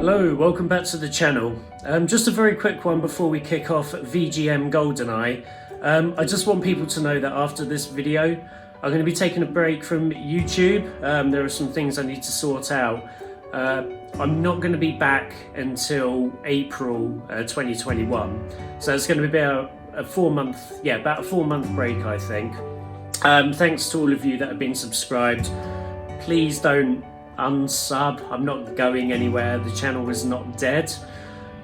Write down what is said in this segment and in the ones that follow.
Hello, welcome back to the channel. Just a very quick one before we kick off VGM Goldeneye. I just want people to know that after this video, I'm going to be taking a break from YouTube. There are some things I need to sort out. I'm not going to be back until April 2021. So it's going to be about a 4-month break, I think. Thanks to all of you that have been subscribed. Please don't unsub. I'm not going anywhere. The channel is not dead.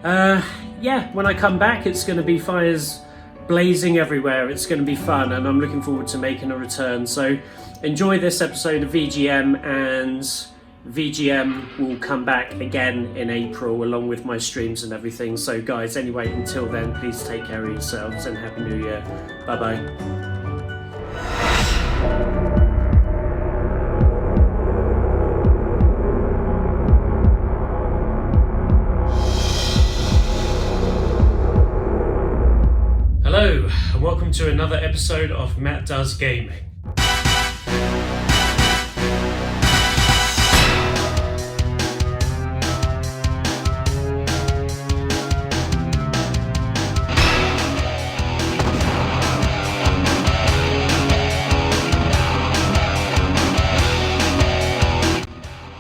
When I come back, it's going to be fires blazing everywhere. It's going to be fun, and I'm looking forward to making a return. So enjoy this episode of VGM, and VGM will come back again in April along with my streams and everything. So guys, anyway, until then, please take care of yourselves and Happy New Year. Bye bye. Hello, and welcome to another episode of Matt Does Gaming.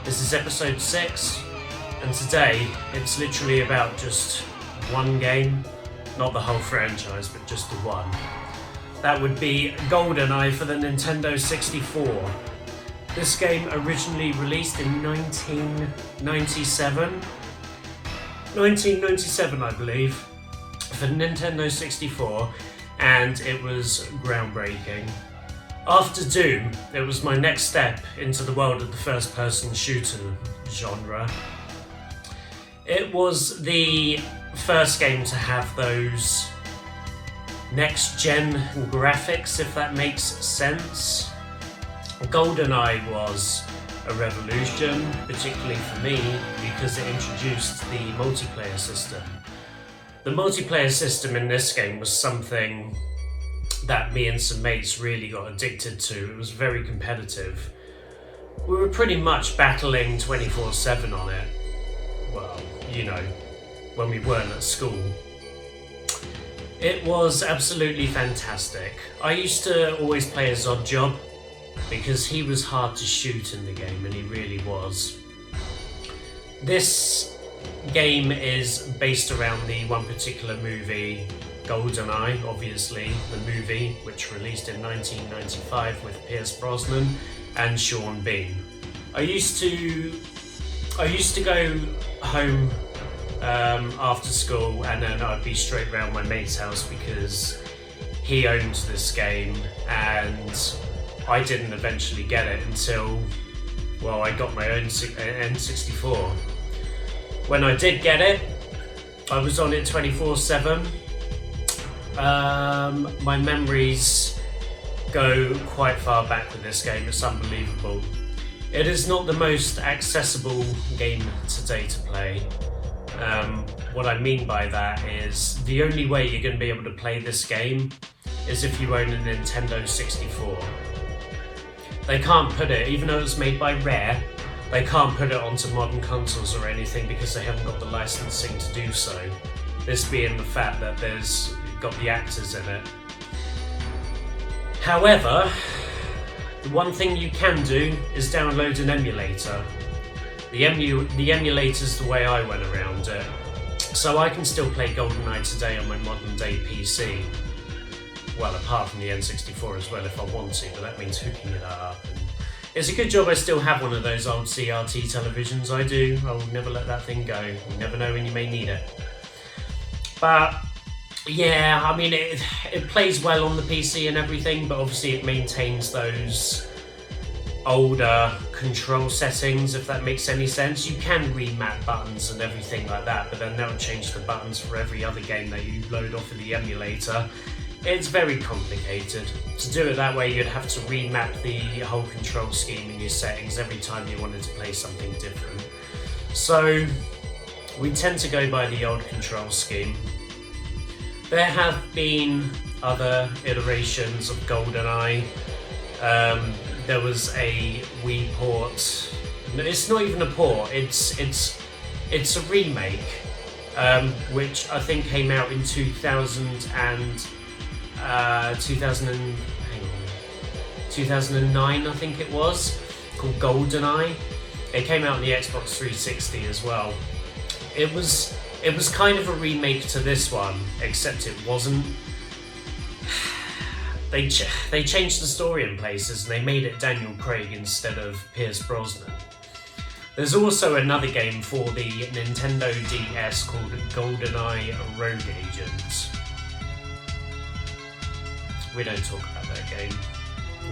This is episode 6, and today it's literally about just one game. Not the whole franchise, but just the one. That would be Goldeneye for the Nintendo 64. This game originally released in 1997. 1997, I believe, for Nintendo 64, and it was groundbreaking. After Doom, it was my next step into the world of the first-person shooter genre. It was the first game to have those next-gen graphics, if that makes sense. Goldeneye was a revolution, particularly for me, because it introduced the multiplayer system. The multiplayer system in this game was something that me and some mates really got addicted to. It was very competitive. We were pretty much battling 24/7 on it. Well, you know, when we weren't at school. It was absolutely fantastic. I used to always play as Oddjob because he was hard to shoot in the game, and he really was. This game is based around the one particular movie, Goldeneye, obviously, the movie which released in 1995 with Pierce Brosnan and Sean Bean. I used to go home after school, and then I'd be straight round my mate's house because he owned this game, and I didn't eventually get it until, well, I got my own N64. When I did get it, I was on it 24/7. My memories go quite far back with this game. It's unbelievable. It is not the most accessible game today to play. What I mean by that is the only way you're going to be able to play this game is if you own a Nintendo 64. They can't put it, even though it's made by Rare, they can't put it onto modern consoles or anything because they haven't got the licensing to do so. This being the fact that there's got the actors in it. However, the one thing you can do is download an emulator. The emulator's the way I went around it. So I can still play Goldeneye today on my modern day PC. Well, apart from the N64 as well if I want to, but that means hooking it up. And it's a good job I still have one of those old CRT televisions. I do. I'll never let that thing go. You never know when you may need it. But yeah, I mean, it plays well on the PC and everything, but obviously it maintains those older control settings, if that makes any sense. You can remap buttons and everything like that, but then that would change the buttons for every other game that you load off of the emulator. It's very complicated. To do it that way, you'd have to remap the whole control scheme in your settings every time you wanted to play something different. So we tend to go by the old control scheme. There have been other iterations of Goldeneye. There was a Wii port. It's not even a port. It's It's a remake, which I think came out in 2009, I think it was, called Goldeneye. It came out on the Xbox 360 as well. It was kind of a remake to this one, except it wasn't. They changed the story in places and they made it Daniel Craig instead of Pierce Brosnan. There's also another game for the Nintendo DS called Goldeneye Rogue Agent. We don't talk about that game.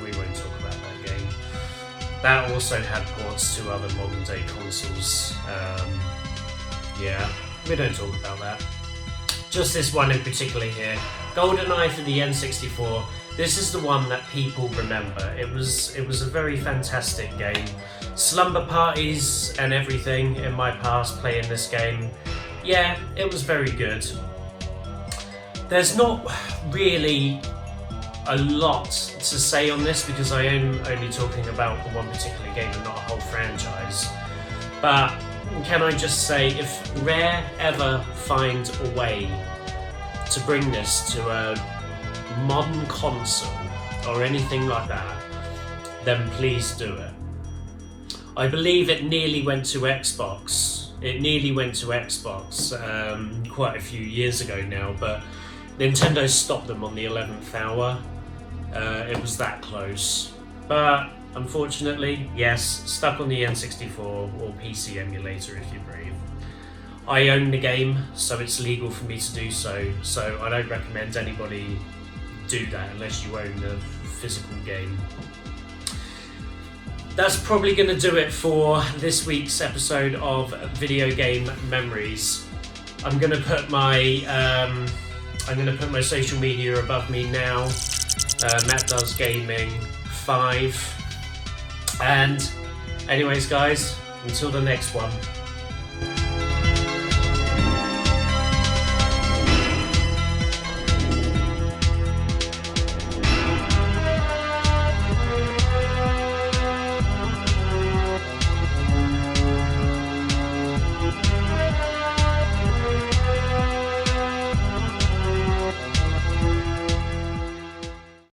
We won't talk about that game. That also had ports to other modern day consoles. Yeah, we don't talk about that. Just this one in particular here. Goldeneye for the N64. This is the one that people remember. It was a very fantastic game. Slumber parties and everything in my past playing this game. Yeah, it was very good. There's not really a lot to say on this because I am only talking about the one particular game and not a whole franchise. But can I just say, if Rare ever find a way to bring this to a modern console or anything like that, then please do it. I believe it nearly went to Xbox. It nearly went to Xbox quite a few years ago now, but Nintendo stopped them on the 11th hour. It was that close. But unfortunately, yes, stuck on the N64 or PC emulator if you're brave. I own the game, so it's legal for me to do so, so I don't recommend anybody do that unless you own the physical game. That's probably going to do it for this week's episode of Video Game Memories. I'm going to put my social media above me now. Matt Does Gaming 5. And anyways, guys, until the next one.